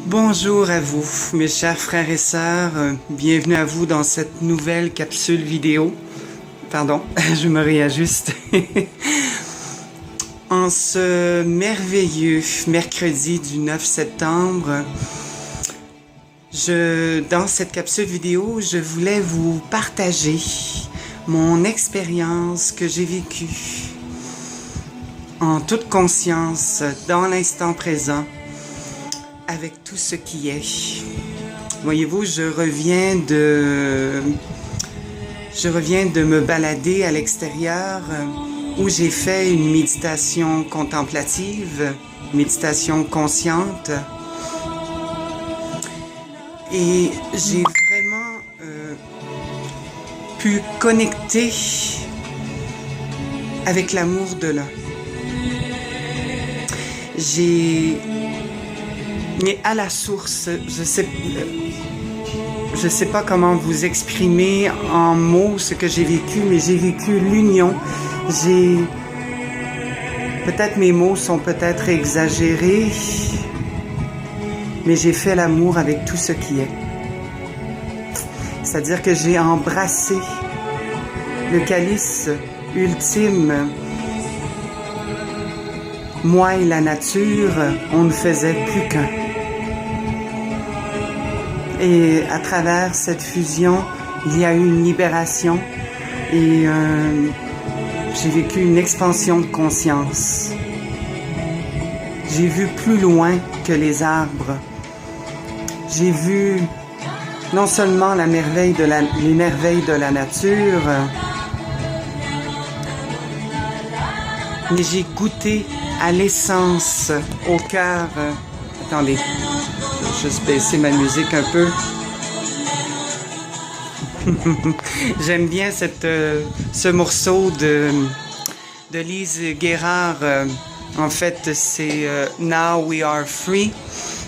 Bonjour à vous, mes chers frères et sœurs. Bienvenue à vous dans cette nouvelle capsule vidéo. Pardon, je me réajuste. En ce merveilleux mercredi du 9 septembre, dans cette capsule vidéo, je voulais vous partager mon expérience que j'ai vécue en toute conscience, dans l'instant présent, avec tout ce qui est. Voyez-vous, je reviens de me balader à l'extérieur où j'ai fait une méditation contemplative, méditation consciente. Et j'ai vraiment pu connecter avec l'amour de l'un. Mais à la source, je sais pas comment vous exprimer en mots ce que j'ai vécu, mais j'ai vécu l'union. Peut-être mes mots sont peut-être exagérés, mais j'ai fait l'amour avec tout ce qui est. C'est-à-dire que j'ai embrassé le calice ultime. Moi et la nature, on ne faisait plus qu'un. Et à travers cette fusion, il y a eu une libération et j'ai vécu une expansion de conscience. J'ai vu plus loin que les arbres. J'ai vu non seulement les merveilles de la nature, mais j'ai goûté à l'essence, au cœur. Attendez, je vais juste baisser ma musique un peu. J'aime bien ce morceau de Lise Guérard. En fait, c'est Now We Are Free.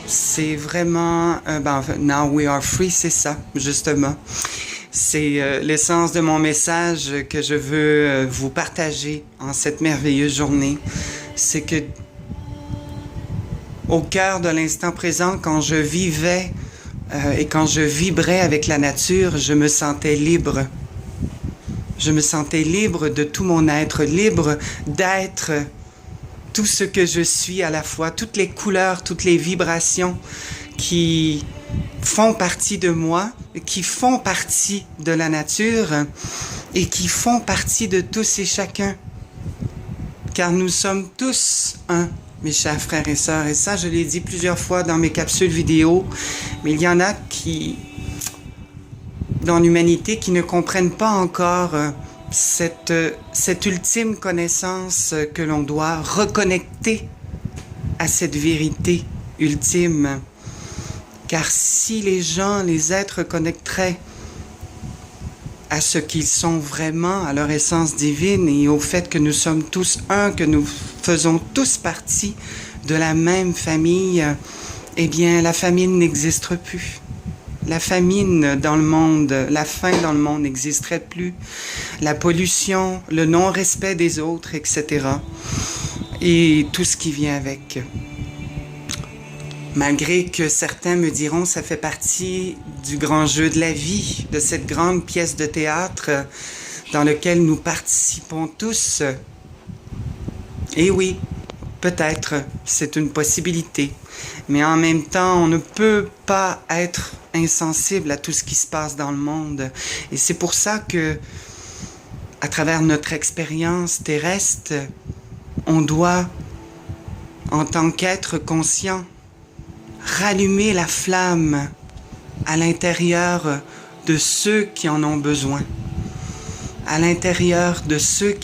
C'est vraiment... Now We Are Free, c'est ça, justement. C'est l'essence de mon message que je veux vous partager en cette merveilleuse journée. C'est que au cœur de l'instant présent, quand je vivais et quand je vibrais avec la nature, je me sentais libre. Je me sentais libre de tout mon être, libre d'être tout ce que je suis à la fois, toutes les couleurs, toutes les vibrations qui font partie de moi, qui font partie de la nature et qui font partie de tous et chacun. Car nous sommes tous un, mes chers frères et sœurs. Et ça, je l'ai dit plusieurs fois dans mes capsules vidéo. Mais il y en a dans l'humanité, qui ne comprennent pas encore cette ultime connaissance que l'on doit reconnecter à cette vérité ultime. Car si les êtres connecteraient à ce qu'ils sont vraiment, à leur essence divine et au fait que nous sommes tous un, que nous faisons tous partie de la même famille, eh bien, la famine n'existerait plus. La famine dans le monde, la faim dans le monde n'existerait plus. La pollution, le non-respect des autres, etc. Et tout ce qui vient avec. Malgré que certains me diront ça fait partie du grand jeu de la vie, de cette grande pièce de théâtre dans laquelle nous participons tous. Et oui, peut-être, c'est une possibilité. Mais en même temps, on ne peut pas être insensible à tout ce qui se passe dans le monde. Et c'est pour ça que, à travers notre expérience terrestre, on doit, en tant qu'être conscient, rallumer la flamme à l'intérieur de ceux qui en ont besoin, à l'intérieur de ceux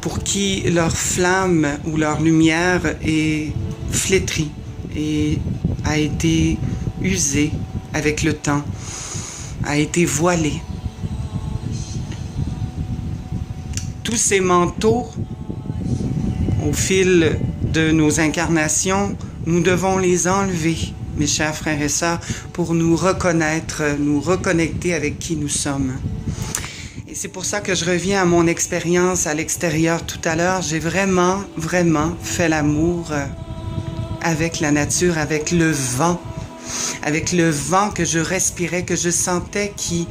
pour qui leur flamme ou leur lumière est flétrie et a été usée avec le temps, a été voilée. Tous ces manteaux, au fil de nos incarnations, nous devons les enlever, mes chers frères et sœurs, pour nous reconnaître, nous reconnecter avec qui nous sommes. Et c'est pour ça que je reviens à mon expérience à l'extérieur tout à l'heure. J'ai vraiment, vraiment fait l'amour avec la nature, avec le vent que je respirais, que je sentais qui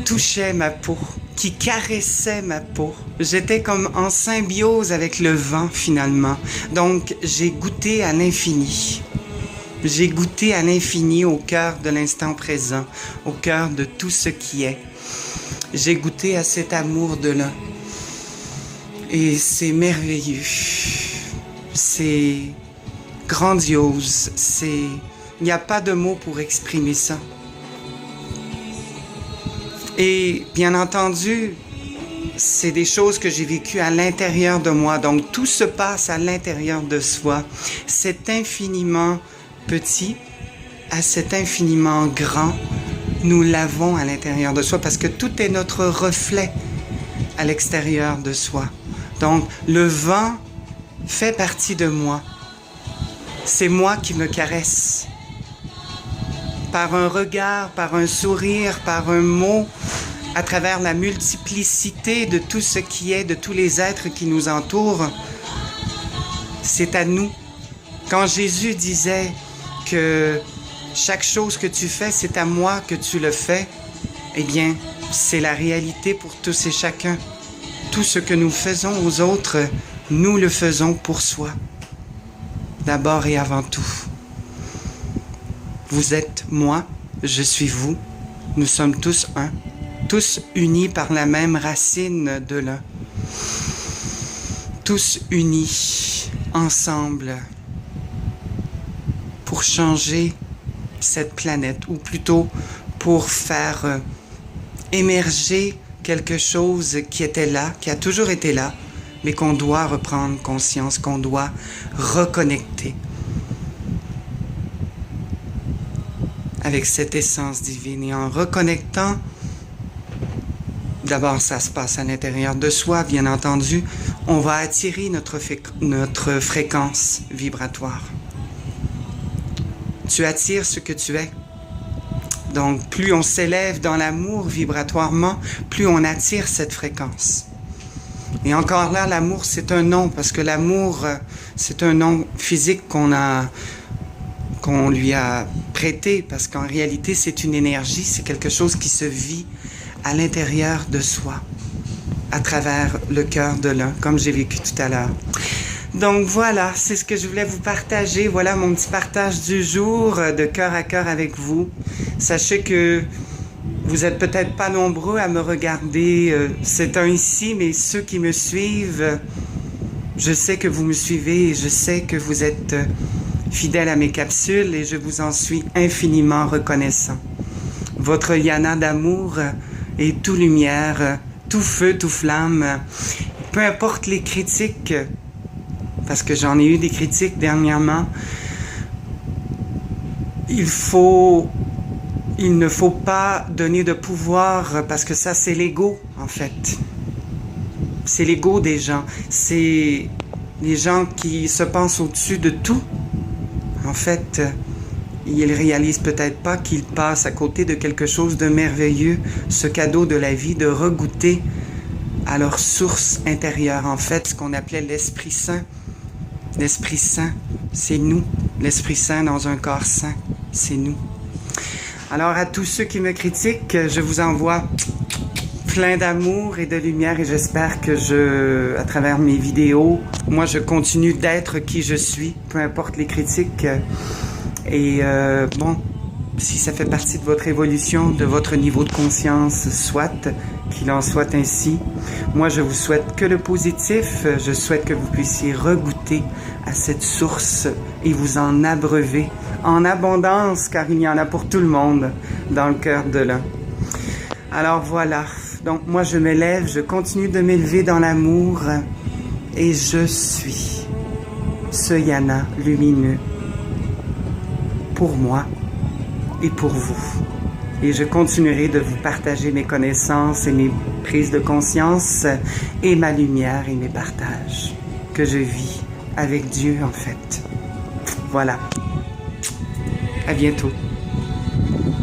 touchait ma peau, qui caressait ma peau. J'étais comme en symbiose avec le vent finalement. Donc j'ai goûté à l'infini. J'ai goûté à l'infini au cœur de l'instant présent, au cœur de tout ce qui est. J'ai goûté à cet amour de l'un. Et c'est merveilleux. C'est grandiose. Il n'y a pas de mots pour exprimer ça. Et bien entendu, c'est des choses que j'ai vécues à l'intérieur de moi. Donc tout se passe à l'intérieur de soi. C'est infiniment petit à cet infiniment grand, nous l'avons à l'intérieur de soi parce que tout est notre reflet à l'extérieur de soi. Donc le vent fait partie de moi. C'est moi qui me caresse. Par un regard, par un sourire, par un mot, à travers la multiplicité de tout ce qui est, de tous les êtres qui nous entourent, c'est à nous. Quand Jésus disait que chaque chose que tu fais, c'est à moi que tu le fais, eh bien, c'est la réalité pour tous et chacun. Tout ce que nous faisons aux autres, nous le faisons pour soi. D'abord et avant tout. Vous êtes moi, je suis vous. Nous sommes tous un, tous unis par la même racine de l'un. Tous unis, ensemble, pour changer cette planète, ou plutôt pour faire émerger quelque chose qui était là, qui a toujours été là, mais qu'on doit reprendre conscience, qu'on doit reconnecter avec cette essence divine. Et en reconnectant, d'abord ça se passe à l'intérieur de soi, bien entendu, on va attirer notre fréquence vibratoire. Tu attires ce que tu es. Donc, plus on s'élève dans l'amour vibratoirement, plus on attire cette fréquence. Et encore là, l'amour, c'est un nom, parce que l'amour, c'est un nom physique qu'on lui a prêté, parce qu'en réalité, c'est une énergie, c'est quelque chose qui se vit à l'intérieur de soi, à travers le cœur de l'un, comme j'ai vécu tout à l'heure. Donc voilà, c'est ce que je voulais vous partager. Voilà mon petit partage du jour de cœur à cœur avec vous. Sachez que vous êtes peut-être pas nombreux à me regarder c'est un ici, mais ceux qui me suivent, je sais que vous me suivez et je sais que vous êtes fidèles à mes capsules et je vous en suis infiniment reconnaissant. Votre Yana d'amour est tout lumière, tout feu, tout flamme. Peu importe les critiques, parce que j'en ai eu des critiques dernièrement, il ne faut pas donner de pouvoir, parce que ça, c'est l'ego, en fait. C'est l'ego des gens. C'est les gens qui se pensent au-dessus de tout. En fait, ils réalisent peut-être pas qu'ils passent à côté de quelque chose de merveilleux, ce cadeau de la vie, de regoûter à leur source intérieure. En fait, ce qu'on appelait l'Esprit Saint. L'Esprit Saint, c'est nous. L'Esprit Saint dans un corps saint, c'est nous. Alors à tous ceux qui me critiquent, je vous envoie plein d'amour et de lumière et j'espère que à travers mes vidéos, moi je continue d'être qui je suis, peu importe les critiques. Et bon, si ça fait partie de votre évolution, de votre niveau de conscience, soit qu'il en soit ainsi. Moi, je vous souhaite que le positif. Je souhaite que vous puissiez regoûter à cette source et vous en abreuver en abondance, car il y en a pour tout le monde dans le cœur de l'un. Alors voilà. Donc moi, je m'élève, je continue de m'élever dans l'amour et je suis ce Yana lumineux pour moi et pour vous. Et je continuerai de vous partager mes connaissances et mes prises de conscience et ma lumière et mes partages que je vis avec Dieu en fait. Voilà. À bientôt.